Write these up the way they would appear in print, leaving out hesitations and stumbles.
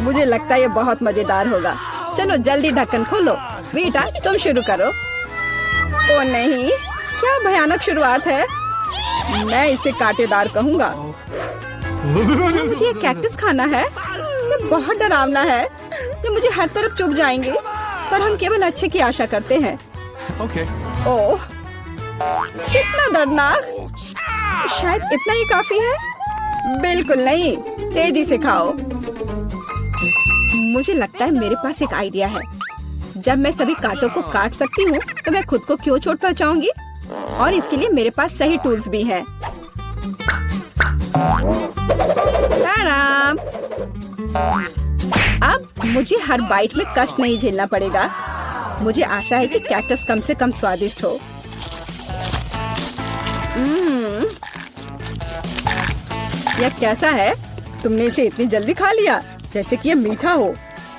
मुझे लगता है ये बहुत मजेदार होगा। चलो जल्दी ढक्कन खोलो। बेटा तुम शुरू करो। ओ नहीं, क्या भयानक शुरुआत है। मैं इसे कांटेदार कहूँगा। मुझे ये कैक्टस खाना है। ये बहुत डरावना है। ये मुझे हर तरफ चुभ जाएंगे। पर हम केवल अच्छे की आशा करते हैं। ओह, कितना दर्दनाक। शायद इतना ही काफी है। बिल्कुल नहीं, तेजी से खाओ। मुझे लगता है मेरे पास एक आइडिया है। जब मैं सभी कांटों को काट सकती हूँ तो मैं खुद को क्यों चोट पहुँचाऊंगी। और इसके लिए मेरे पास सही टूल्स भी हैं। ताराम! अब मुझे हर बाइट में कष्ट नहीं झेलना पड़ेगा। मुझे आशा है कि कैक्टस कम से कम स्वादिष्ट हो। यह कैसा है? तुमने इसे इतनी जल्दी खा लिया जैसे कि यह मीठा हो।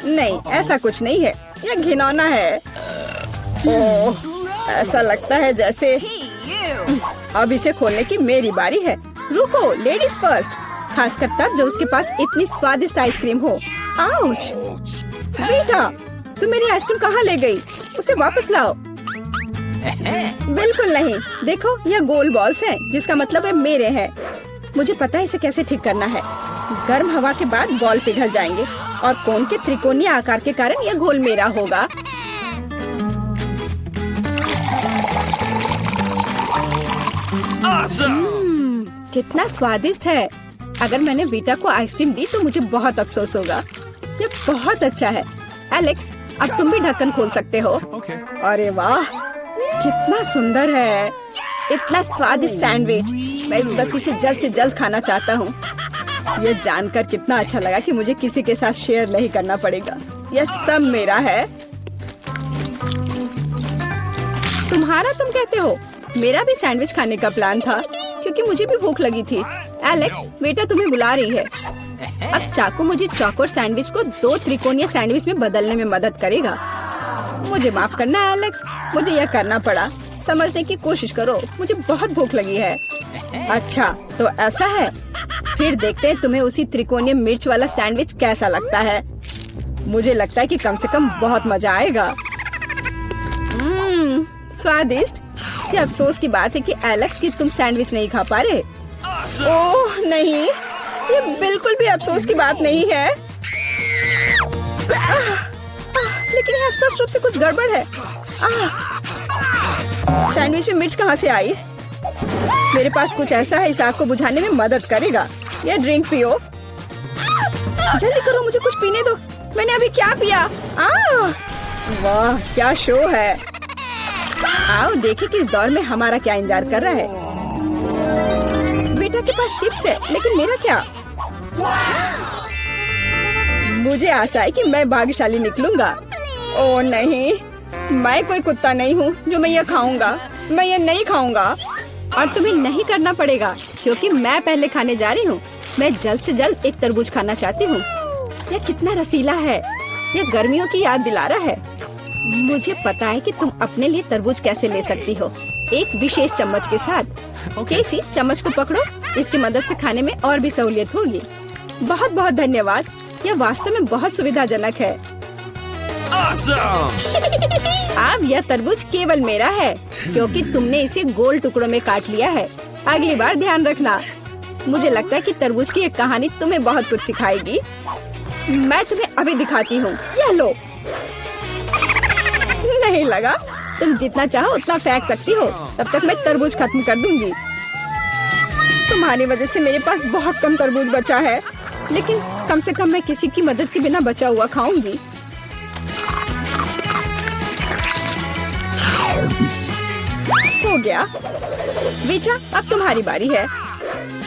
नहीं, ऐसा कुछ नहीं है। यह घिनौना है। ओह, ऐसा लगता है जैसे अब इसे खोलने की मेरी बारी है। रुको, लेडीज फर्स्ट। खासकर तब जब उसके पास इतनी स्वादिष्ट आइसक्रीम हो। आउच! बेटा, तुम मेरी आइसक्रीम कहाँ ले गई? उसे वापस लाओ। बिल्कुल नहीं। देखो, यह गोल बॉल्स हैं, जिसका मतलब है मेरे हैं। मुझे पता है इसे कैसे ठीक करना है। गर्म हवा के बाद बॉल पिघल जाएंगे और कोन के त्रिकोणीय आकार के कारण यह घोल मेरा होगा। कितना स्वादिष्ट है। अगर मैंने बीटा को आइसक्रीम दी तो मुझे बहुत अफसोस होगा। ये बहुत अच्छा है। एलेक्स, अब तुम भी ढक्कन खोल सकते हो। अरे वाह, कितना सुंदर है। इतना स्वादिष्ट सैंडविच। मैं बस इसे जल्द से जल्द खाना चाहता हूँ। ये जानकर कितना अच्छा लगा कि मुझे किसी के साथ शेयर नहीं करना पड़ेगा। यह सब मेरा है। तुम्हारा तुम कहते हो? मेरा भी सैंडविच खाने का प्लान था क्योंकि मुझे भी भूख लगी थी। एलेक्स, बेटा तुम्हें बुला रही है। अब चाकू मुझे चौकोर सैंडविच को 2 त्रिकोणीय सैंडविच में बदलने में मदद करेगा। मुझे माफ करना एलेक्स, मुझे यह करना पड़ा। समझने की कोशिश करो, मुझे बहुत भूख लगी है। अच्छा, तो ऐसा है। फिर देखते हैं तुम्हें उसी त्रिकोणीय मिर्च वाला सैंडविच कैसा लगता है। मुझे लगता है कि कम से कम बहुत मजा आएगा। स्वादिष्ट। ये अफसोस की बात है कि एलेक्स कि तुम सैंडविच नहीं खा पा रहे। ओह नहीं, ये बिल्कुल भी अफसोस की बात नहीं है। लेकिन यहाँ स्पष्ट रूप से कुछ गड़बड़ है। सैंडविच में मिर्च कहाँ से आई? मेरे पास कुछ ऐसा है, इस आग को बुझाने में मदद करेगा। ये ड्रिंक पियो। जल्दी करो, मुझे कुछ पीने दो। मैंने अभी क्या पिया? वाह, क्या शो है। आओ देखें कि इस दौर में हमारा क्या इंतजार कर रहा है। बेटा के पास चिप्स है, लेकिन मेरा क्या? मुझे आशा है कि मैं भाग्यशाली निकलूंगा। ओह नहीं, मैं कोई कुत्ता नहीं हूँ जो मैं ये खाऊंगा। मैं ये नहीं खाऊंगा। और तुम्हें नहीं करना पड़ेगा क्योंकि मैं पहले खाने जा रही हूँ। मैं जल्द से जल्द एक तरबूज खाना चाहती हूँ। यह कितना रसीला है। यह गर्मियों की याद दिला रहा है। मुझे पता है कि तुम अपने लिए तरबूज कैसे ले सकती हो, एक विशेष चम्मच के साथ। केसी, चम्मच को पकड़ो। इसकी मदद से खाने में और भी सहूलियत होगी। बहुत बहुत धन्यवाद। यह वास्तव में बहुत सुविधाजनक है। अब यह तरबूज केवल मेरा है क्योंकि तुमने इसे गोल टुकड़ों में काट लिया है। अगली बार ध्यान रखना। मुझे लगता है कि तरबूज की एक कहानी तुम्हें बहुत कुछ सिखाएगी। मैं तुम्हें अभी दिखाती हूँ। यह लो। नहीं लगा? तुम जितना चाहो उतना फेंक सकती हो। तब तक मैं तरबूज खत्म कर दूंगी। तुम्हारी वजह से मेरे पास बहुत कम तरबूज बचा है, लेकिन कम से कम मैं किसी की मदद के बिना बचा हुआ खाऊंगी। हो गया। बेटा, अब तुम्हारी बारी है।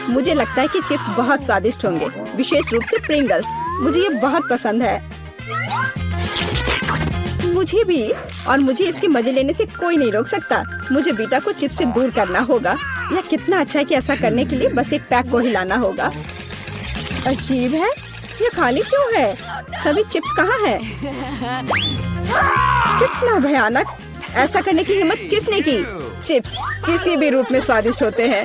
मुझे लगता है कि चिप्स बहुत स्वादिष्ट होंगे, विशेष रूप से प्रिंगल्स। मुझे ये बहुत पसंद है। मुझे भी। और मुझे इसके मजे लेने से कोई नहीं रोक सकता। मुझे बेटा को चिप्स से दूर करना होगा। यह कितना अच्छा है कि ऐसा करने के लिए बस एक पैक को हिलाना होगा। अजीब है, ये खाली क्यों है? सभी चिप्स कहाँ हैं? कितना भयानक। ऐसा करने की हिम्मत किसने की? चिप्स किसी भी रूप में स्वादिष्ट होते हैं,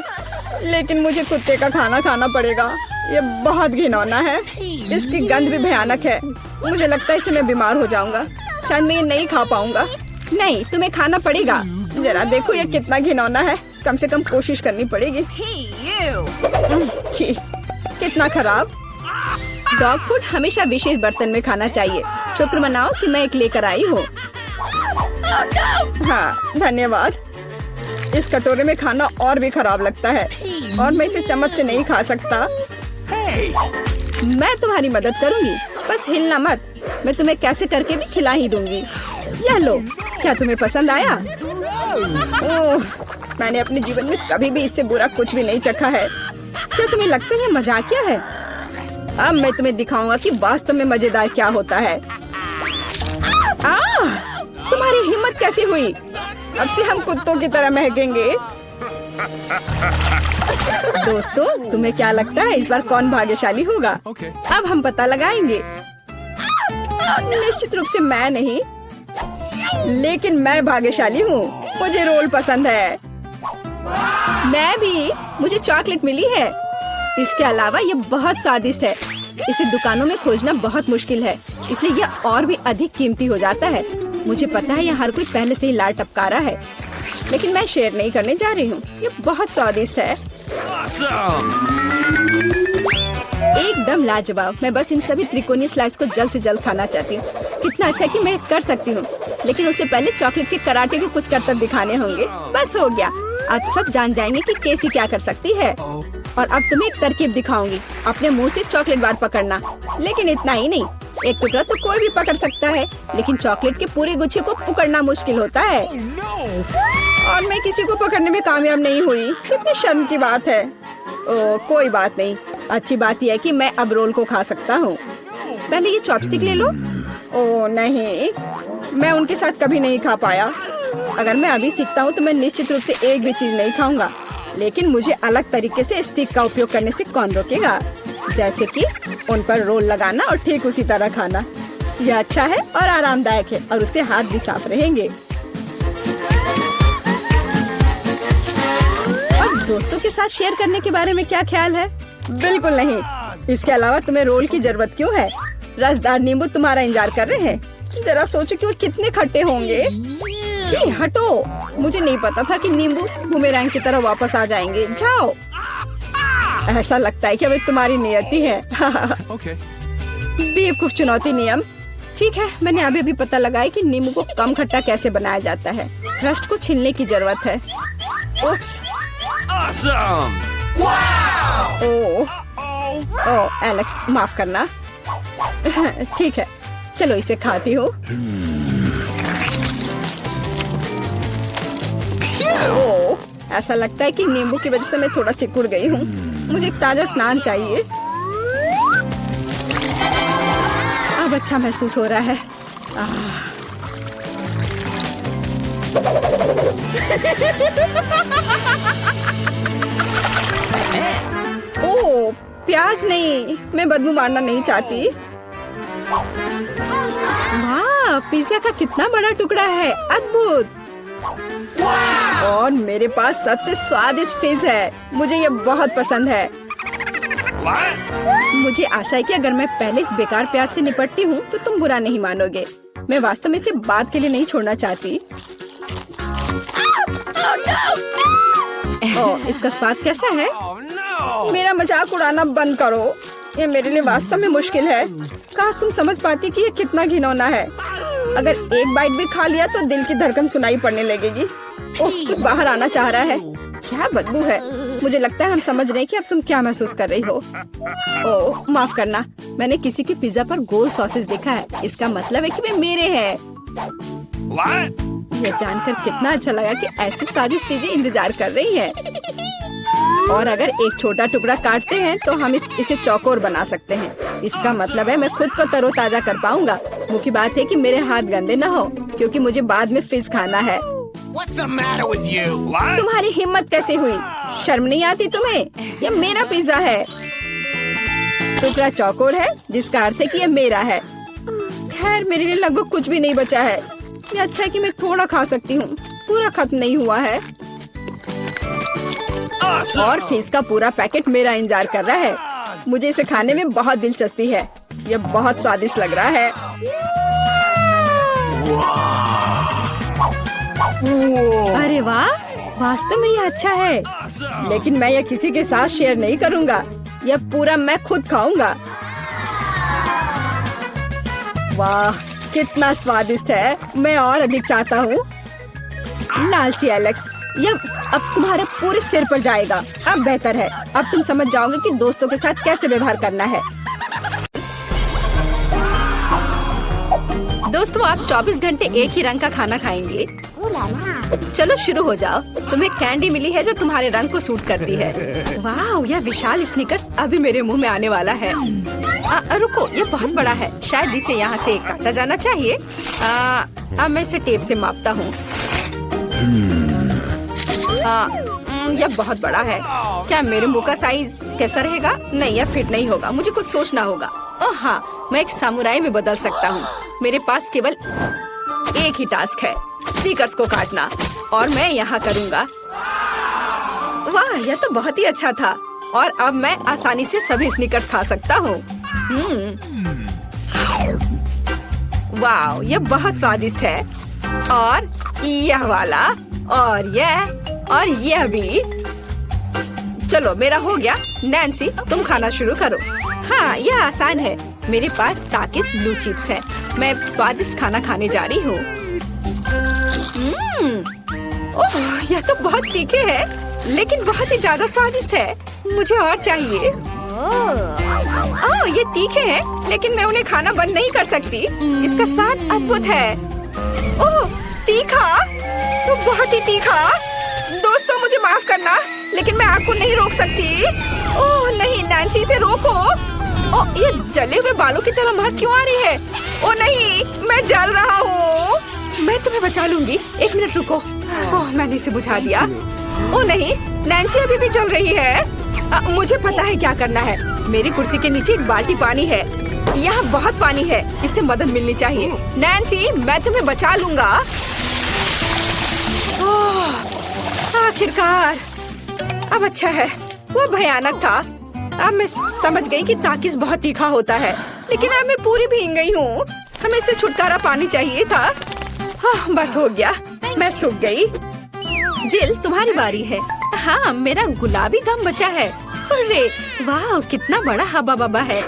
लेकिन मुझे कुत्ते का खाना खाना पड़ेगा। ये बहुत घिनौना है। इसकी गंद भी भयानक है। मुझे लगता है इससे मैं बीमार हो जाऊंगा। शायद मैं ये नहीं खा पाऊंगा। नहीं, तुम्हें खाना पड़ेगा। जरा देखो ये कितना घिनौना है। कम से कम कोशिश करनी पड़ेगी। छी, कितना खराब। डॉग फूड हमेशा विशेष बर्तन में खाना चाहिए। शुक्र मनाओ कि मैं एक लेकर आई हूँ। हाँ, धन्यवाद। इस कटोरे में खाना और भी खराब लगता है और मैं इसे चम्मच से नहीं खा सकता। मैं तुम्हारी मदद करूंगी, बस हिलना मत। मैं तुम्हें कैसे करके भी खिला ही दूंगी। यह लो, क्या तुम्हें पसंद आया? ओह, मैंने अपने जीवन में कभी भी इससे बुरा कुछ भी नहीं चखा है। क्या तुम्हें लगता है मजाकिया है? अब मैं तुम्हें दिखाऊंगा कि वास्तव में मजेदार क्या होता है। तुम्हारी हिम्मत कैसी हुई? अब से हम कुत्तों की तरह महकेंगे। दोस्तों, तुम्हें क्या लगता है इस बार कौन भाग्यशाली होगा? अब हम पता लगाएंगे। निश्चित रूप से मैं नहीं, लेकिन मैं भाग्यशाली हूँ। मुझे रोल पसंद है। मैं भी। मुझे चॉकलेट मिली है। इसके अलावा ये बहुत स्वादिष्ट है। इसे दुकानों में खोजना बहुत मुश्किल है, इसलिए यह और भी अधिक कीमती हो जाता है। मुझे पता है यह हर कोई पहले से ही लार टपका रहा है, लेकिन मैं शेयर नहीं करने जा रही हूँ। ये बहुत स्वादिष्ट है। एकदम लाजवाब। मैं बस इन सभी त्रिकोणीय स्लाइस को जल्द से जल्द खाना चाहती हूँ। कितना अच्छा कि मैं कर सकती हूँ, लेकिन उससे पहले चॉकलेट के कराटे के कुछ करतब दिखाने होंगे। बस हो गया। अब सब जान जाएंगे कि केसी क्या कर सकती है। और अब तुम्हें एक तरकीब दिखाऊंगी। अपने मुंह से चॉकलेट बार पकड़ना, लेकिन इतना ही नहीं। एक टुकड़ा तो कोई भी पकड़ सकता है, लेकिन चॉकलेट के पूरे गुच्छे को पकड़ना मुश्किल होता है। और मैं किसी को पकड़ने में कामयाब नहीं हुई। कितनी शर्म की बात है। ओह, कोई बात नहीं। अच्छी बात यह है कि मैं अब रोल को खा सकता हूँ। पहले ये चॉपस्टिक ले लो। ओह नहीं, मैं उनके साथ कभी नहीं खा पाया। अगर मैं अभी सीखता हूँ तो मैं निश्चित रूप से एक भी चीज नहीं खाऊंगा, लेकिन मुझे अलग तरीके से स्टिक का उपयोग करने से कौन रोकेगा? जैसे कि उन पर रोल लगाना और ठीक उसी तरह खाना। यह अच्छा है और आरामदायक है, और उससे हाथ भी साफ रहेंगे। और दोस्तों के साथ शेयर करने के बारे में क्या ख्याल है? बिल्कुल नहीं। इसके अलावा तुम्हें रोल की जरूरत क्यों है? रसदार नींबू तुम्हारा इंतजार कर रहे हैं। जरा सोचो कि वो कितने खट्टे होंगे। छी, हटो। मुझे नहीं पता था कि नींबू बूमेरैंग की तरह वापस आ जाएंगे। जाओ। ऐसा लगता है कि अब तुम्हारी नियति है। बेवकूफ चुनौती नियम। ठीक है, मैंने अभी भी पता लगाया कि नींबू को कम खट्टा कैसे बनाया जाता है। रस्ट को छीलने की जरूरत है। उफ्स। ओह, एलेक्स, माफ करना। ठीक है, चलो इसे खाती हूँ। ओह, ऐसा लगता है कि नींबू की वजह से मैं थोड़ा सिकुड़ गई हूँ। मुझे एक ताजा स्नान चाहिए। अब अच्छा महसूस हो रहा है। ओह, प्याज नहीं। मैं बदबू मारना नहीं चाहती। वाह, पिज्जा का कितना बड़ा टुकड़ा है। अद्भुत। और मेरे पास सबसे स्वादिष्ट फिज है। मुझे ये बहुत पसंद है। मुझे आशा है कि अगर मैं पहले इस बेकार प्याज से निपटती हूँ तो तुम बुरा नहीं मानोगे। मैं वास्तव में इसे बात के लिए नहीं छोड़ना चाहती। ओह, इसका स्वाद कैसा है? मेरा मजाक उड़ाना बंद करो। ये मेरे लिए वास्तव में मुश्किल है। काश तुम समझ पाती कि ये कितना घिनौना है। अगर एक बाइट भी खा लिया तो दिल की धड़कन सुनाई पड़ने लगेगी। ओह, कुछ बाहर आना चाह रहा है। क्या बदबू है। मुझे लगता है हम समझ रहे हैं कि अब तुम क्या महसूस कर रही हो। ओह, माफ करना। मैंने किसी के पिज्जा पर गोल सॉसेज देखा है। इसका मतलब है कि वे मेरे हैं। यह जानकर कितना अच्छा लगा कि ऐसी स्वादिष्ट चीजें इंतजार कर रही हैं। और अगर एक छोटा टुकड़ा काटते हैं तो हम इसे चौकोर बना सकते हैं। इसका मतलब है मैं खुद को तरोताजा कर पाऊंगा। मुख्य बात है कि मेरे हाथ गंदे न हो, क्योंकि मुझे बाद में फिज खाना है। तुम्हारी हिम्मत कैसे हुई? शर्म नहीं आती तुम्हें? यह मेरा पिज्जा है। टुकड़ा चौकोर है, जिसका अर्थ है कि यह मेरा है। खैर, मेरे लिए लगभग कुछ भी नहीं बचा है। ये अच्छा है कि मैं थोड़ा खा सकती हूँ। पूरा खत्म नहीं हुआ है। और फिश का पूरा पैकेट मेरा इंतजार कर रहा है। मुझे इसे खाने में बहुत दिलचस्पी है। यह बहुत स्वादिष्ट लग रहा है। अरे वाह, वास्तव में यह अच्छा है, लेकिन मैं यह किसी के साथ शेयर नहीं करूँगा। यह पूरा मैं खुद खाऊंगा। वाह, कितना स्वादिष्ट है। मैं और अधिक चाहता हूँ। लालची एलेक्स, यह अब तुम्हारे पूरे सिर पर जाएगा। अब बेहतर है, अब तुम समझ जाओगे कि दोस्तों के साथ कैसे व्यवहार करना है। दोस्तों, आप 24 घंटे एक ही रंग का खाना खाएंगे। चलो शुरू हो जाओ। तुम्हें कैंडी मिली है जो तुम्हारे रंग को सूट करती है। वाह, यह विशाल स्निकर्स अभी मेरे मुंह में आने वाला है। रुको, यह बहुत बड़ा है। शायद इसे यहाँ से काटा जाना चाहिए। अब मैं इसे टेप से मापता हूँ। यह बहुत बड़ा है। क्या मेरे मुंह का साइज कैसा रहेगा? नहीं, यह फिट नहीं होगा। मुझे कुछ सोचना होगा। ओह हाँ, मैं एक सामुराई में बदल सकता हूँ। मेरे पास केवल एक ही टास्क है, स्नीकर्स को काटना, और मैं यहाँ करूँगा। वाह, यह तो बहुत ही अच्छा था। और अब मैं आसानी से सभी स्नीकर्स खा सकता हूँ। वाह, यह बहुत स्वादिष्ट है। और यह वाला, और यह भी। चलो, मेरा हो गया। नैन्सी, तुम खाना शुरू करो। हाँ, यह आसान है। मेरे पास ताकिस ब्लू चिप्स है। मैं स्वादिष्ट खाना खाने जा रही हूँ। ओह, यह तो बहुत तीखे है, लेकिन बहुत ही ज्यादा स्वादिष्ट है। मुझे और चाहिए। ओह, ये तीखे हैं, लेकिन मैं उन्हें खाना बंद नहीं कर सकती। इसका स्वाद अद्भुत है। ओह, तीखा, तो बहुत ही तीखा। दोस्तों, मुझे माफ करना, लेकिन मैं आग को नहीं रोक सकती। ओह नहीं, नैन्सी, से रोको। ओह, ये जले हुए बालों की तरह महक क्यों आ रही है? ओह नहीं, मैं जल रहा हूँ। मैं तुम्हें बचा लूंगी। एक मिनट रुको। ओह, मैंने इसे बुझा दिया। ओह नहीं, नैन्सी अभी भी जल रही है। मुझे पता है क्या करना है। मेरी कुर्सी के नीचे एक बाल्टी पानी है। यहाँ बहुत पानी है, इससे मदद मिलनी चाहिए। नैन्सी, मैं तुम्हें बचा लूंगा। आखिरकार, अब अच्छा है। वो भयानक था। अब मैं समझ गई कि ताकिस बहुत तीखा होता है, लेकिन अब मैं पूरी भीग गई हूँ। हमें इससे छुटकारा पानी चाहिए था। हाँ, बस हो गया, मैं सूख गई। जिल, तुम्हारी बारी है। हाँ, मेरा गुलाबी गम बचा है। अरे वाह, कितना बड़ा हब्बा बब्बा है।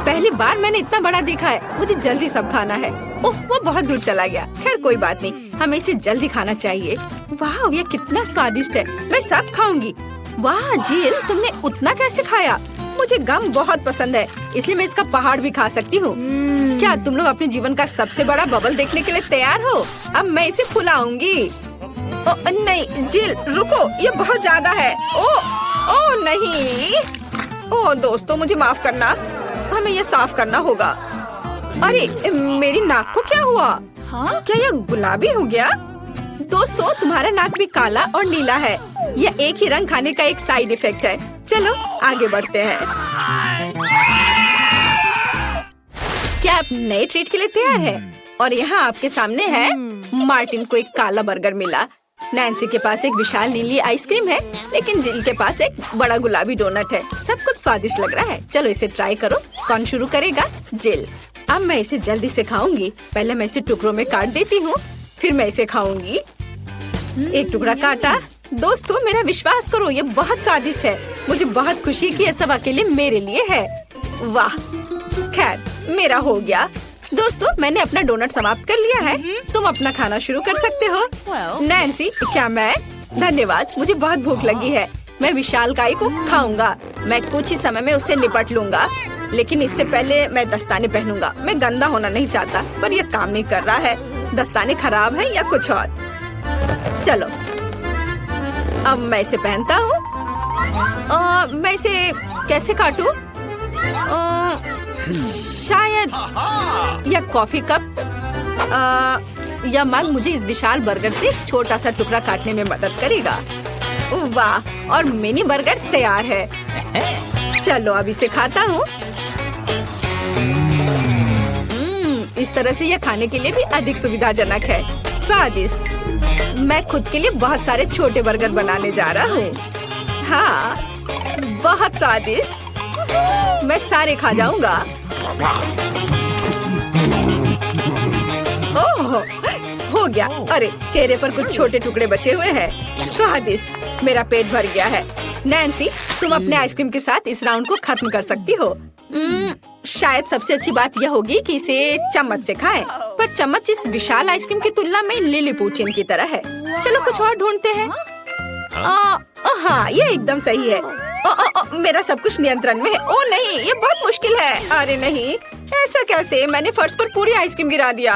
पहली बार मैंने इतना बड़ा देखा है। मुझे जल्दी सब खाना है। ओह, वो बहुत दूर चला गया। खैर कोई बात नहीं, हमें इसे जल्दी खाना चाहिए। वाह, ये कितना स्वादिष्ट है। मैं सब खाऊंगी। वाह जिल, तुमने उतना कैसे खाया? मुझे गम बहुत पसंद है, इसलिए मैं इसका पहाड़ भी खा सकती हूँ। क्या तुम लोग अपने जीवन का सबसे बड़ा बबल देखने के लिए तैयार हो? अब मैं इसे फुलाऊंगी। नहीं जिल, रुको, ये बहुत ज्यादा है। ओ नहीं। ओ दोस्तों, मुझे माफ करना, हमें ये साफ करना होगा। अरे मेरी नाक को क्या हुआ? हाँ? क्या यह गुलाबी हो गया? दोस्तों, तुम्हारा नाक भी काला और नीला है। यह एक ही रंग खाने का एक साइड इफेक्ट है। चलो आगे बढ़ते हैं। क्या आप नए ट्रीट के लिए तैयार हैं? और यहाँ आपके सामने है। मार्टिन को एक काला बर्गर मिला। नैन्सी के पास एक विशाल नीली आइसक्रीम है, लेकिन जिल के पास एक बड़ा गुलाबी डोनट है। सब कुछ स्वादिष्ट लग रहा है। चलो इसे ट्राई करो। कौन शुरू करेगा? जिल। अब मैं इसे जल्दी से खाऊंगी। पहले मैं इसे टुकड़ों में काट देती हूँ, फिर मैं इसे खाऊंगी। एक टुकड़ा काटा। दोस्तों, मेरा विश्वास करो, ये बहुत स्वादिष्ट है। मुझे बहुत खुशी कि ये सब अकेले मेरे लिए है। वाह, खैर मेरा हो गया। दोस्तों, मैंने अपना डोनट समाप्त कर लिया है। तुम अपना खाना शुरू कर सकते हो। नैन्सी, क्या मैं? धन्यवाद, मुझे बहुत भूख लगी है। मैं विशालकाय को खाऊंगा। मैं कुछ ही समय में उससे निपट लूंगा, लेकिन इससे पहले मैं दस्ताने पहनूंगा। मैं गंदा होना नहीं चाहता, पर यह काम नहीं कर रहा है। दस्ताने खराब है या कुछ और। चलो, अब मैं इसे पहनता हूँ। मैं इसे कैसे काटूं? शायद यह कॉफी कप या मग मुझे इस विशाल बर्गर से छोटा सा टुकड़ा काटने में मदद करेगा। वाह, और मिनी बर्गर तैयार है। चलो अब इसे खाता हूँ। इस तरह से यह खाने के लिए भी अधिक सुविधाजनक है। स्वादिष्ट। मैं खुद के लिए बहुत सारे छोटे बर्गर बनाने जा रहा हूँ। हाँ, बहुत स्वादिष्ट, मैं सारे खा जाऊंगा। ओह, हो गया। अरे चेहरे पर कुछ छोटे टुकड़े बचे हुए हैं। स्वादिष्ट, मेरा पेट भर गया है। नैन्सी, तुम अपने आइसक्रीम के साथ इस राउंड को खत्म कर सकती हो। शायद सबसे अच्छी बात यह होगी कि इसे चम्मच से खाएं, पर चम्मच इस विशाल आइसक्रीम की तुलना में लिलीपुचिन की तरह है। चलो कुछ और ढूंढते हैं। हाँ, ये एकदम सही है। मेरा सब कुछ नियंत्रण में है। ओ नहीं, ये बहुत मुश्किल है। अरे नहीं, ऐसा कैसे? मैंने फर्श पर पूरी आइसक्रीम गिरा दिया।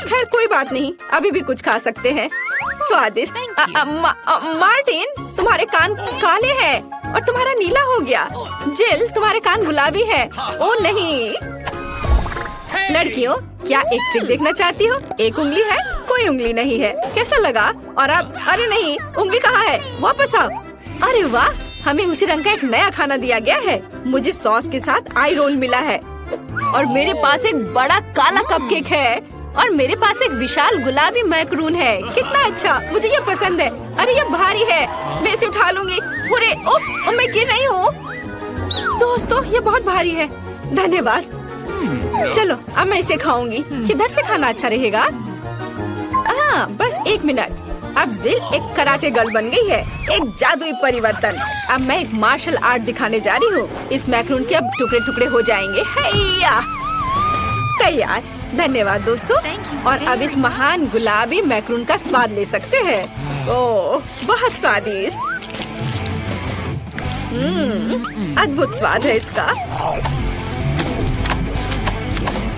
खैर कोई बात नहीं, अभी भी कुछ खा सकते हैं। स्वादिष्ट। मार्टिन, तुम्हारे कान काले हैं और तुम्हारा नीला हो गया। जिल, तुम्हारे कान गुलाबी है। ओ नहीं। लड़कियों, क्या एक ट्रिक देखना चाहती हो? एक उंगली है, कोई उंगली नहीं है। कैसा लगा? और अब अरे नहीं, उंगली कहाँ है? वापस आओ। अरे वाह, हमें उसी रंग का एक नया खाना दिया गया है। मुझे सॉस के साथ आई रोल मिला है और मेरे पास एक बड़ा काला कपकेक है और मेरे पास एक विशाल गुलाबी मैकरून है। कितना अच्छा, मुझे ये पसंद है। अरे ये भारी है, मैं इसे उठा लूंगी। अरे ओह, मैं गिर रही हूँ। दोस्तों, ये बहुत भारी है। धन्यवाद। चलो अब मैं इसे खाऊंगी। किधर से खाना अच्छा रहेगा? हाँ, बस एक मिनट। अब जिल एक कराटे गर्ल बन गई है। एक जादुई परिवर्तन। अब मैं एक मार्शल आर्ट दिखाने जा रही हूँ। इस मैक्रून के अब टुकड़े टुकड़े हो जाएंगे। हैया, तैयार। धन्यवाद दोस्तों। और अब इस महान गुलाबी मैक्रून का स्वाद ले सकते हैं। ओह, बहुत स्वादिष्ट। अद्भुत स्वाद है इसका।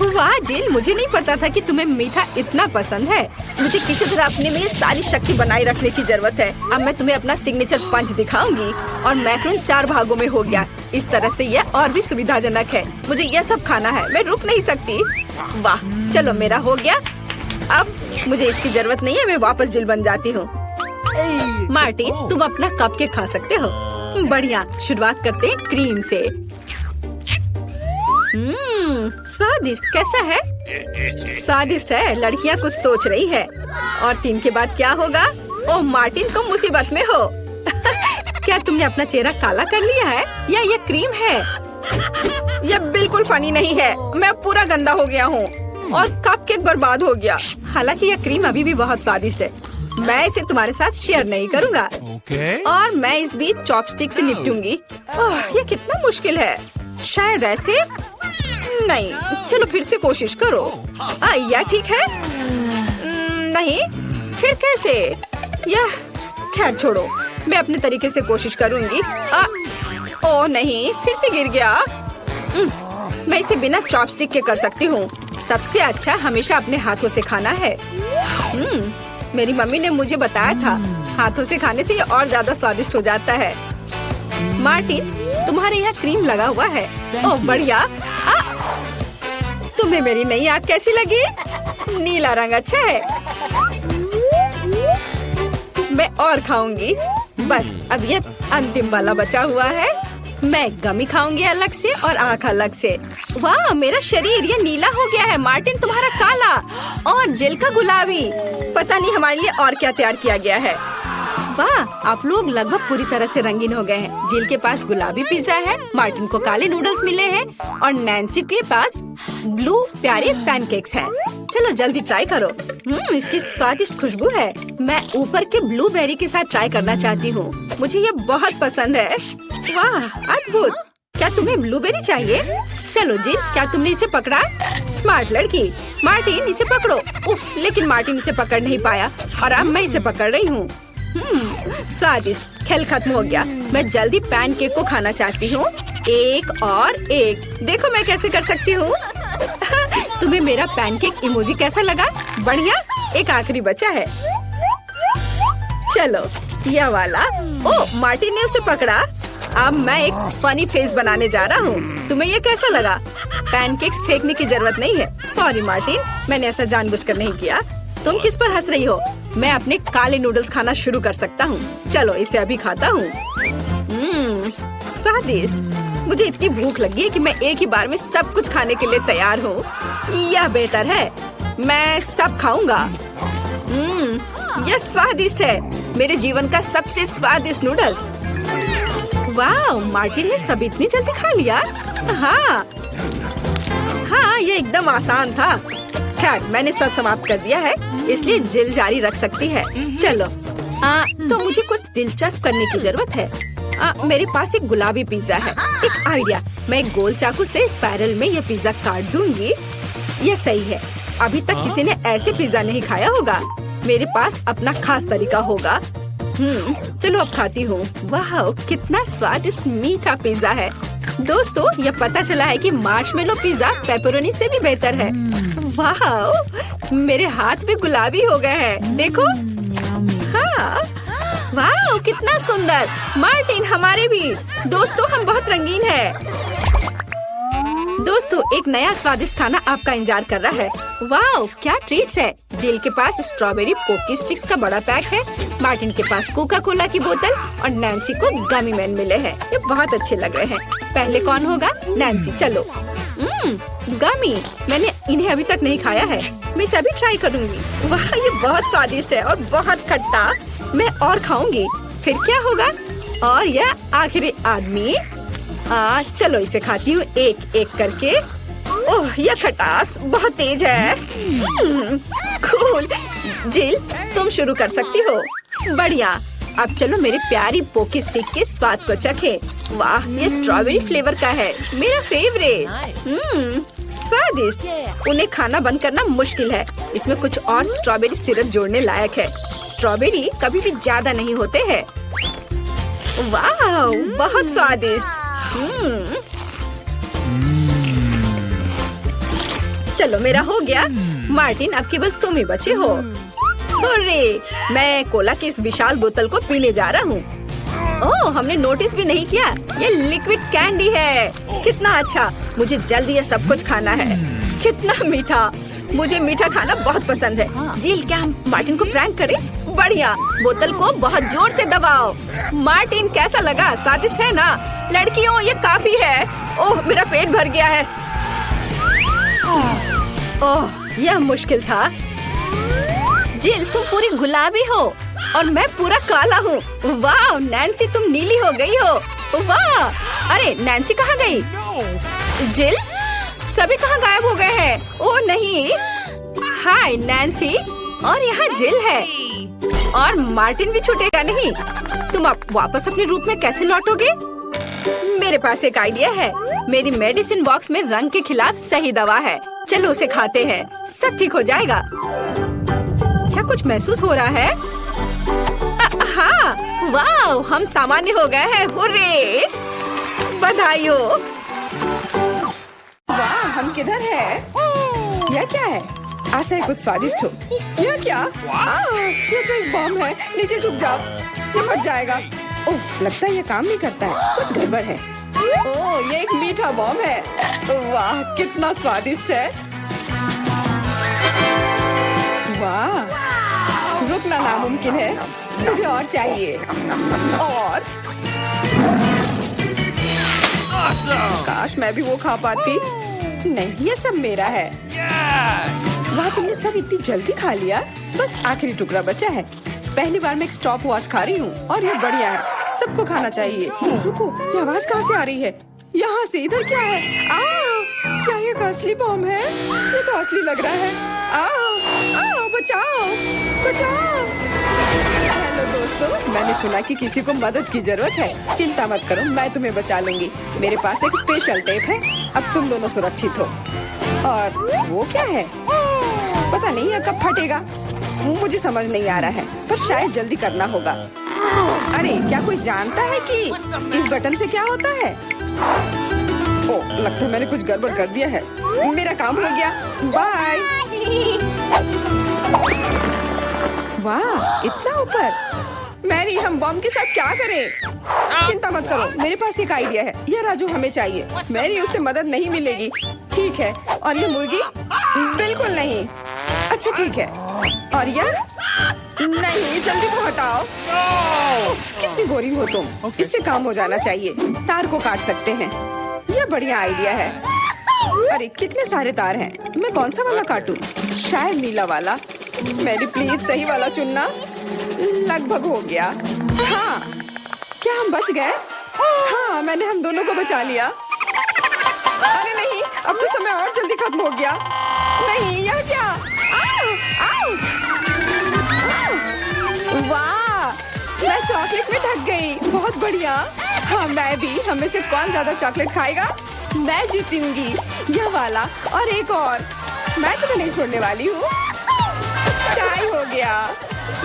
वाह जिल, मुझे नहीं पता था कि तुम्हें मीठा इतना पसंद है। मुझे किसी तरह अपने में सारी शक्ति बनाए रखने की जरूरत है। अब मैं तुम्हें अपना सिग्नेचर पंच दिखाऊंगी। और मैक्रून 4 भागों में हो गया। इस तरह से यह और भी सुविधाजनक है। मुझे यह सब खाना है, मैं रुक नहीं सकती। वाह, चलो मेरा हो गया। अब मुझे इसकी जरूरत नहीं है, मैं वापस जिल बन जाती हूँ। मार्टिन, तुम अपना कपकेक खा सकते हो। बढ़िया, शुरुआत करते हैं क्रीम से। स्वादिष्ट। कैसा है? स्वादिष्ट है। लड़कियाँ कुछ सोच रही है। और 3 के बाद क्या होगा? ओह मार्टिन, तुम मुसीबत में हो। क्या तुमने अपना चेहरा काला कर लिया है या ये क्रीम है? यह बिल्कुल फनी नहीं है। मैं पूरा गंदा हो गया हूँ और कपकेक बर्बाद हो गया। हालांकि यह क्रीम अभी भी बहुत स्वादिष्ट है। मैं इसे तुम्हारे साथ शेयर नहीं करूँगा। और मैं इस बीच चॉपस्टिक से निपटूंगी। ओह, ये कितना मुश्किल है। शायद ऐसे नहीं। चलो फिर से कोशिश करो। यह ठीक है? नहीं, फिर कैसे? यह खैर छोड़ो, मैं अपने तरीके से कोशिश करूंगी। ओह नहीं, फिर से गिर गया। मैं इसे बिना चॉपस्टिक के कर सकती हूँ। सबसे अच्छा हमेशा अपने हाथों से खाना है। मेरी मम्मी ने मुझे बताया था, हाथों से खाने से ये और ज्यादा स्वादिष्ट हो जाता है। मार्टिन, तुम्हारे यहाँ क्रीम लगा हुआ है। ओह बढ़िया। तुम्हें मेरी नई आँख कैसी लगी? नीला रंग अच्छा है। मैं और खाऊंगी। बस अब ये अंतिम वाला बचा हुआ है। मैं गमी खाऊंगी अलग से और आँख अलग से। वाह, मेरा शरीर ये नीला हो गया है। मार्टिन, तुम्हारा काला और जिल का गुलाबी। पता नहीं हमारे लिए और क्या तैयार किया गया है। वाह, आप लोग लगभग पूरी तरह से रंगीन हो गए हैं। जिल के पास गुलाबी पिज्जा है, मार्टिन को काले नूडल्स मिले हैं और नैन्सी के पास ब्लू प्यारे पैनकेक्स हैं। चलो जल्दी ट्राई करो। इसकी स्वादिष्ट खुशबू है। मैं ऊपर के ब्लूबेरी के साथ ट्राई करना चाहती हूँ। मुझे ये बहुत पसंद है। वाह, अद्भुत। क्या तुम्हें ब्लूबेरी चाहिए? चलो जिल, क्या तुमने इसे पकड़ा? स्मार्ट लड़की। मार्टिन, इसे पकड़ो। उफ, लेकिन मार्टिन इसे पकड़ नहीं पाया और अब मैं इसे पकड़ रही हूँ। स्वादिष्ट। खेल खत्म हो गया। मैं जल्दी पैनकेक को खाना चाहती हूँ। एक और एक। देखो मैं कैसे कर सकती हूँ। तुम्हें मेरा पैनकेक इमोजी कैसा लगा? बढ़िया। एक आखिरी बचा है। चलो यह वाला। ओह, मार्टिन ने उसे पकड़ा। अब मैं एक फनी फेस बनाने जा रहा हूँ। तुम्हें ये कैसा लगा? पैनकेक्स फेंकने की जरूरत नहीं है। सॉरी मार्टिन, मैंने ऐसा जानबूझकर नहीं किया। तुम किस पर हंस रही हो? मैं अपने काले नूडल्स खाना शुरू कर सकता हूँ। चलो इसे अभी खाता हूँ। स्वादिष्ट। मुझे इतनी भूख लगी है कि मैं एक ही बार में सब कुछ खाने के लिए तैयार हूँ। यह बेहतर है, मैं सब खाऊंगा। यह स्वादिष्ट है। मेरे जीवन का सबसे स्वादिष्ट नूडल्स। वाह, मार्टिन ने सब इतनी जल्दी खा लिया। हाँ हाँ, ये एकदम आसान था। खैर, मैंने सब समाप्त कर दिया है, इसलिए जिल जारी रख सकती है। चलो, तो मुझे कुछ दिलचस्प करने की जरूरत है। मेरे पास एक गुलाबी पिज्जा है। एक आइडिया, मैं एक गोल चाकू से स्पाइरल में यह पिज्जा काट दूंगी। ये सही है। अभी तक किसी ने ऐसे पिज्जा नहीं खाया होगा। मेरे पास अपना खास तरीका होगा। चलो अब खाती हूँ। वाह, कितना स्वादिष्ट मीठा पिज्जा है। दोस्तों, ये पता चला है कि मार्शमेलो पिज्जा पेपरोनी से भी बेहतर है। वाह, मेरे हाथ भी गुलाबी हो गए हैं। देखो। हाँ, वाह, कितना सुंदर। मार्टिन, हमारे भी। दोस्तों, हम बहुत रंगीन हैं। दोस्तों, एक नया स्वादिष्ट खाना आपका इंतजार कर रहा है। वाह, क्या ट्रीट्स है। जिल के पास स्ट्रॉबेरी पोकी स्टिक्स का बड़ा पैक है। मार्टिन के पास कोका कोला की बोतल और नैन्सी को गमी मैन मिले हैं। ये बहुत अच्छे लग रहे हैं। पहले कौन होगा? नैन्सी। चलो। गमी, मैंने इन्हें अभी तक नहीं खाया है। मैं इसे अभी ट्राई करूंगी। वाह, ये बहुत स्वादिष्ट है और बहुत खट्टा। मैं और खाऊंगी। फिर क्या होगा? और यह आखिरी आदमी। चलो इसे खाती हूँ एक एक करके। ओह, यह खटास बहुत तेज है। कूल। जिल, तुम शुरू कर सकती हो। बढ़िया। अब चलो मेरे प्यारी पोकी स्टिक के स्वाद को चखें। वाह, ये स्ट्रॉबेरी फ्लेवर का है, मेरा फेवरेट। स्वादिष्ट। उन्हें खाना बंद करना मुश्किल है। इसमें कुछ और स्ट्रॉबेरी सिरप जोड़ने लायक है। स्ट्रॉबेरी कभी भी ज्यादा नहीं होते हैं। वाह, बहुत स्वादिष्ट। चलो, मेरा हो गया। मार्टिन, अब केवल तुम ही बचे हो। अरे, मैं कोला की इस विशाल बोतल को पीने जा रहा हूँ। ओह, हमने नोटिस भी नहीं किया। ये लिक्विड कैंडी है। कितना अच्छा। मुझे जल्दी ये सब कुछ खाना है। कितना मीठा। मुझे मीठा खाना बहुत पसंद है। जिल, क्या हम मार्टिन को प्रैंक करें? बढ़िया। बोतल को बहुत जोर से दबाओ। मार्टिन, कैसा लगा? स्वादिष्ट है ना? लड़कियों, ये काफी है। ओह, मेरा पेट भर गया है। ओह, यह मुश्किल था। जिल, तुम पूरी गुलाबी हो और मैं पूरा काला हूँ। वाह, नैन्सी, तुम नीली हो गई हो। वाह। अरे, नैन्सी कहाँ गई? जिल, सभी कहाँ गायब हो गए हैं? ओह नहीं। हाय नैन्सी, और यहाँ जिल है और मार्टिन भी छूटेगा नहीं। तुम अब वापस अपने रूप में कैसे लौटोगे? मेरे पास एक आइडिया है। मेरी मेडिसिन बॉक्स में रंग के खिलाफ सही दवा है। चलो उसे खाते हैं, सब ठीक हो जाएगा। क्या कुछ महसूस हो रहा है? हाँ, वाह, हम सामान्य हो गए हैं। हुर्रे! बधाई हो। वाह, हम किधर हैं? यह क्या है? आशा है कुछ स्वादिष्ट हो। यह क्या? ये तो एक बम है। नीचे झुक जाओ, ये फट जाएगा। ओह, लगता है ये काम नहीं करता है। कुछ गड़बड़ है। ओह, ये एक मीठा बम है। वाह, कितना स्वादिष्ट है। वाह, रुकना नामुमकिन है। मुझे और चाहिए। और काश मैं भी वो खा पाती। नहीं, ये सब मेरा है। वाह, तुमने सब इतनी जल्दी खा लिया। बस आखिरी टुकड़ा बचा है। पहली बार मैं एक स्टॉप वॉच खा रही हूँ और ये बढ़िया है। सबको खाना चाहिए। रुको, ये आवाज कहाँ से आ रही है? यहाँ से। इधर क्या है? क्या ये असली बम है? ये तो असली लग रहा है। बचाओ, बचाओ। हेलो दोस्तों, मैंने सुना कि किसी को मदद की जरूरत है। चिंता मत करो, मैं तुम्हें बचा लूंगी। मेरे पास एक स्पेशल टेप है। अब तुम दोनों सुरक्षित हो। और वो क्या है? पता नहीं है कब फटेगा। मुझे समझ नहीं आ रहा है, पर शायद जल्दी करना होगा। अरे, क्या कोई जानता है कि इस बटन से क्या होता है? ओह, लगता है मैंने कुछ गड़बड़ कर दिया है। मेरा काम हो गया। बाय। वाह, इतना ऊपर। मैरी, हम बम के साथ क्या करें? चिंता मत करो, मेरे पास एक आइडिया है। यह राजू हमें चाहिए। मैरी, उससे मदद नहीं मिलेगी। ठीक है। और ये मुर्गी? बिल्कुल नहीं। अच्छा, ठीक है। और यह? नहीं, जल्दी को हटाओ। कितनी बोरिंग हो तुम। इससे काम हो जाना चाहिए। तार को काट सकते हैं। यह बढ़िया आइडिया है। अरे, कितने सारे तार हैं। मैं कौन सा वाला काटूं? शायद नीला वाला। मेरी प्लीज सही वाला चुनना। लगभग हो गया। हाँ, क्या हम बच गए? हाँ, मैंने हम दोनों को बचा लिया। अरे नहीं, अब तो समय और जल्दी खत्म हो गया। नहीं, यह क्या? आओ, आओ। वाह, मैं चॉकलेट में ढक गई। बहुत बढ़िया। हाँ, मैं भी। हम में से कौन ज्यादा चॉकलेट खाएगा? मैं जीतूंगी। यह वाला और एक और। मैं तुम्हें नहीं छोड़ने वाली हूँ। चाय हो गया।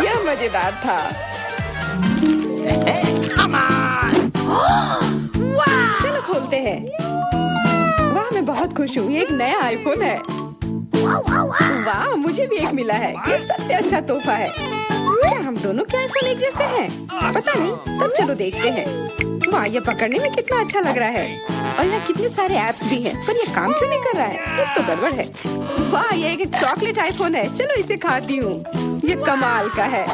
यह मजेदार था। चलो खोलते हैं। वाह, मैं बहुत खुश हूँ। ये एक नया आईफोन है। वाह, मुझे भी एक मिला है। ये सबसे अच्छा तोहफा है। क्या हम दोनों के आईफोन एक जैसे हैं? पता नहीं, तब चलो देखते हैं। वाह, ये पकड़ने में कितना अच्छा लग रहा है। और यहाँ कितने सारे ऐप्स भी हैं, पर ये काम क्यों नहीं कर रहा है? कुछ तो गड़बड़ है। वाह, ये एक चॉकलेट आईफोन है। चलो इसे खाती हूँ। ये कमाल का है।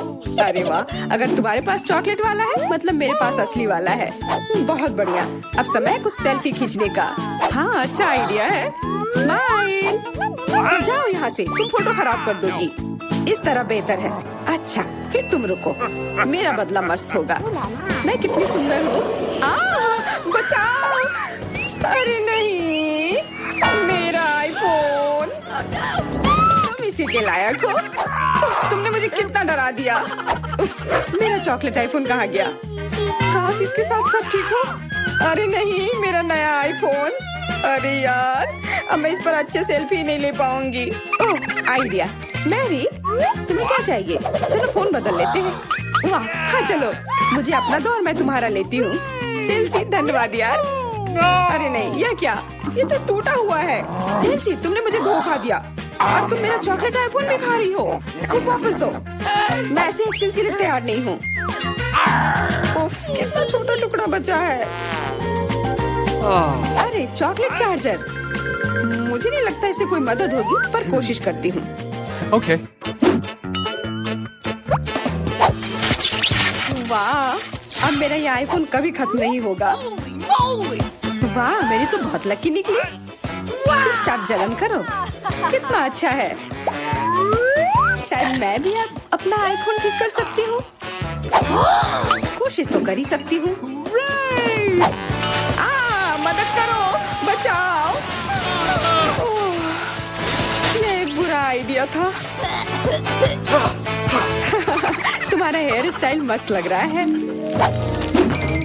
अरे वाह, अगर तुम्हारे पास चॉकलेट वाला है, मतलब मेरे पास असली वाला है। बहुत बढ़िया। अब समय है कुछ सेल्फी खींचने का। हाँ, अच्छा आइडिया है। स्माइल। जाओ यहाँ से, तुम फोटो खराब कर दोगी। इस तरह बेहतर है। अच्छा, फिर तुम रुको। मेरा बदला मस्त होगा। मैं कितनी सुंदर हूँ। बचाओ। अरे नहीं, मेरा आईफोन। तुम इसी के लायक हो। तुमने मुझे कितना डरा दिया। उप्स, मेरा चॉकलेट आईफोन कहाँ गया? काश इसके साथ सब ठीक हो। अरे नहीं, मेरा नया आईफोन। अरे यार, अब मैं इस पर अच्छे सेल्फी नहीं ले पाऊंगी। ओह, आइडिया। मैरी, तुम्हें क्या चाहिए? चलो फोन बदल लेते हैं। वाह, हाँ चलो। मुझे अपना दो और मैं तुम्हारा लेती हूँ। चेल्सी, धन्यवाद यार। अरे नहीं, यह क्या? ये तो टूटा हुआ है। चेल्सी, तुमने मुझे धोखा दिया और तुम मेरा चॉकलेट आईफोन भी खा रही हो। वो वापस दो। मैं ऐसे एक्सचेंज के लिए तैयार नहीं हूँ। उफ, कितना छोटा टुकड़ा बचा है। अरे, चॉकलेट चार्जर। मुझे नहीं लगता इससे कोई मदद होगी, पर कोशिश करती हूँ। Okay. वाह, अब मेरा ये आईफोन कभी खत्म नहीं होगा। वाह, मेरी तो बहुत लकी निकली। चुपचाप जलन करो। कितना अच्छा है। शायद मैं भी अब अपना आईफोन ठीक कर सकती हूँ। कोशिश तो कर ही सकती हूँ। मदद करो, बचाओ। ये एक बुरा आइडिया था। तुम्हारा हेयर स्टाइल मस्त लग रहा है।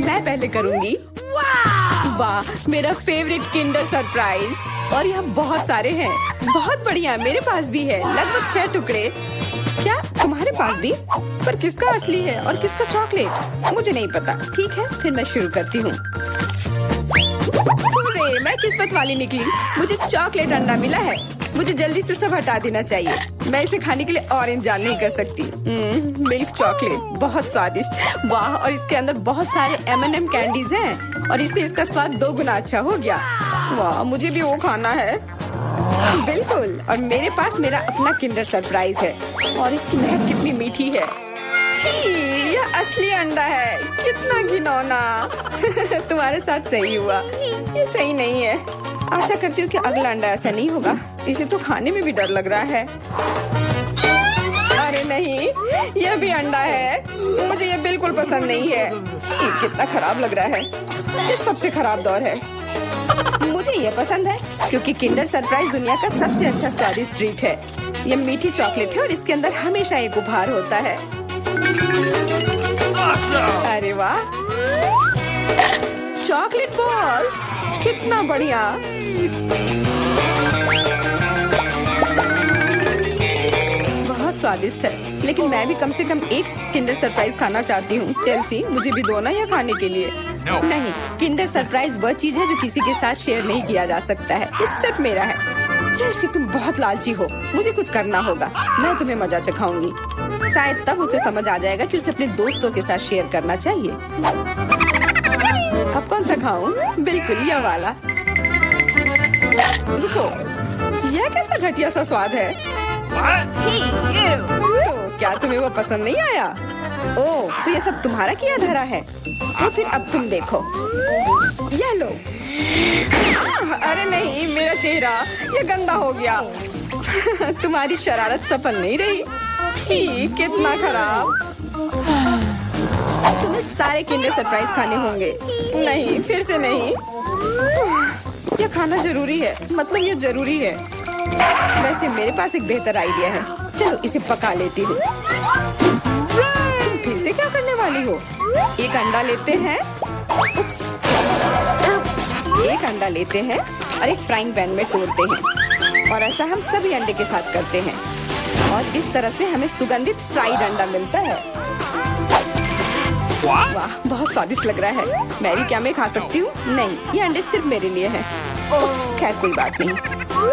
मैं पहले करूंगी। वाह, मेरा फेवरेट किंडर सरप्राइज। और यहाँ बहुत सारे हैं। बहुत बढ़िया, मेरे पास भी है। लगभग 6 टुकड़े। क्या तुम्हारे पास भी? पर किसका असली है और किसका चॉकलेट? मुझे नहीं पता। ठीक है, फिर मैं शुरू करती हूँ। मैं किस्मत वाली निकली। मुझे चॉकलेट अंडा मिला है। मुझे जल्दी से सब हटा देना चाहिए। मैं इसे खाने के लिए और इंतजार नहीं कर सकती। मिल्क चॉकलेट, बहुत स्वादिष्ट। वाह, और इसके अंदर बहुत सारे M&M कैंडीज हैं और इससे इसका स्वाद 2 गुना अच्छा हो गया। वाह, मुझे भी वो खाना है। बिल्कुल, और मेरे पास मेरा अपना किंडर सरप्राइज है और इसकी महक कितनी मीठी है। छी, यह असली अंडा है। कितना घिनौना। तुम्हारे साथ सही हुआ। ये सही नहीं है। आशा करती हूँ कि अगला अंडा ऐसा नहीं होगा। इसे तो खाने में भी डर लग रहा है। अरे नहीं, यह भी अंडा है। मुझे ये बिल्कुल पसंद नहीं है। छी, कितना खराब लग रहा है। ये सबसे खराब दौर है। मुझे ये पसंद है क्योंकि किंडर सरप्राइज दुनिया का सबसे अच्छा स्वादिष्ट ट्रीट है। ये मीठी चॉकलेट है और इसके अंदर हमेशा एक उपहार होता है। अरे वाह, चॉकलेट बॉल्स, कितना बढ़िया। बहुत स्वादिष्ट है, लेकिन मैं भी कम से कम एक किंडर सरप्राइज खाना चाहती हूँ। चेल्सी, मुझे भी दो ना यह खाने के लिए। No. नहीं, किंडर सरप्राइज वह चीज है जो किसी के साथ शेयर नहीं किया जा सकता है। ये सिर्फ मेरा है। चेल्सी, तुम बहुत लालची हो। मुझे कुछ करना होगा। मैं तुम्हें मजा चखाऊंगी। शायद तब उसे समझ आ जाएगा कि उसे अपने दोस्तों के साथ शेयर करना चाहिए। अब कौन सा खाऊं? बिल्कुल यह वाला। रुको, यह कैसा घटिया सा स्वाद है? तो क्या तुम्हें वो पसंद नहीं आया? ओह, तो ये सब तुम्हारा किया धरा है। तो फिर अब तुम देखो। यह लो। अरे नहीं, मेरा चेहरा ये गंदा हो गया। तुम्हारी शरारत सफल नहीं रही। छी, कितना खराब। तुम्हें सारे किंडर सरप्राइज खाने होंगे। नहीं, फिर से नहीं। यह खाना जरूरी है, मतलब ये जरूरी है। वैसे मेरे पास एक बेहतर आइडिया है। चलो इसे पका लेती हूँ। तुम फिर से क्या करने वाली हो? एक अंडा लेते हैं। उप्स। एक अंडा लेते हैं और एक फ्राइंग पैन में तोड़ते हैं, और ऐसा हम सभी अंडे के साथ करते हैं, और इस तरह से हमें सुगंधित फ्राइड अंडा मिलता है। वाह, बहुत स्वादिष्ट लग रहा है। मैरी, क्या मैं खा सकती हूँ? नहीं, ये अंडे सिर्फ मेरे लिए हैं। उफ, खैर कोई बात नहीं।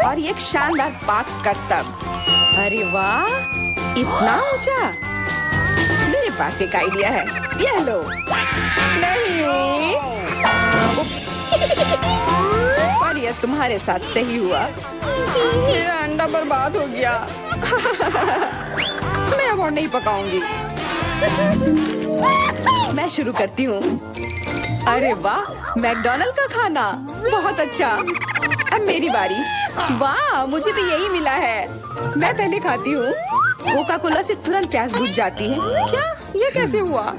और ये एक शानदार पाक करतब। अरे वाह, इतना ऊंचा। मेरे पास एक आइडिया है। ये लो। नहीं। उप्स। पर यह तुम्हारे साथ सही हुआ। मेरा अंडा बर्बाद हो गया। मैं अब और नहीं पकाऊंगी। मैं शुरू करती हूँ। अरे वाह, मैकडॉनल्ड का खाना, बहुत अच्छा। अब मेरी बारी। वाह, मुझे भी यही मिला है। मैं पहले खाती हूँ। कोका कोला से तुरंत प्यास बुझ जाती है। क्या? ये कैसे हुआ?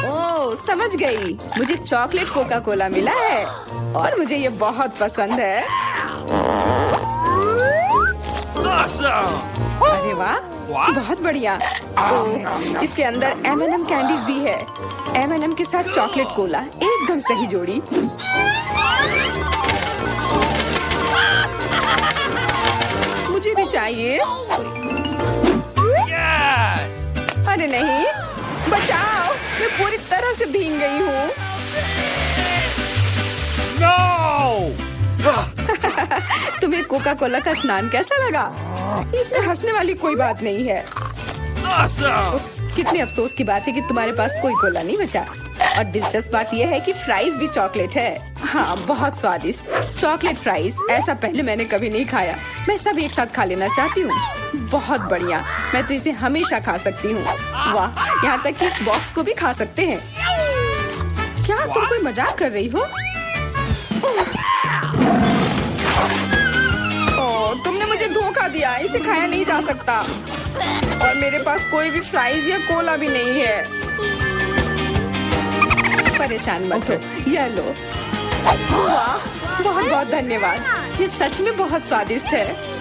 ओह, समझ गई। मुझे चॉकलेट कोका कोला मिला है, और मुझे ये बहुत पसंद है। अरे वाह, बहुत बढ़िया। ओह, इसके अंदर M&M कैंडीज भी है। M&M के साथ चॉकलेट कोला, एकदम सही जोड़ी। मुझे भी चाहिए। अरे नहीं, बचाओ, मैं पूरी तरह से भीग गई हूँ। तुम्हें कोका कोला का स्नान कैसा लगा? इसमें हंसने वाली कोई बात नहीं है। उप्स, कितने अफसोस की बात है कि तुम्हारे पास कोई कोला नहीं बचा। और दिलचस्प बात यह है कि फ्राइज भी चॉकलेट है। हाँ, बहुत स्वादिष्ट चॉकलेट फ्राइज। ऐसा पहले मैंने कभी नहीं खाया। मैं सब एक साथ खा लेना चाहती हूँ। बहुत बढ़िया, मैं तो इसे हमेशा खा सकती हूँ। वाह, यहाँ तक कि इस बॉक्स को भी खा सकते हैं। क्या तुम कोई मजाक कर रही हो? ओह, तुमने मुझे धोखा दिया। इसे खाया नहीं जा सकता, और मेरे पास कोई भी फ्राइज या कोला भी नहीं है। परेशान मत हो, ये लो। वाह, बहुत बहुत धन्यवाद। ये सच में बहुत स्वादिष्ट है।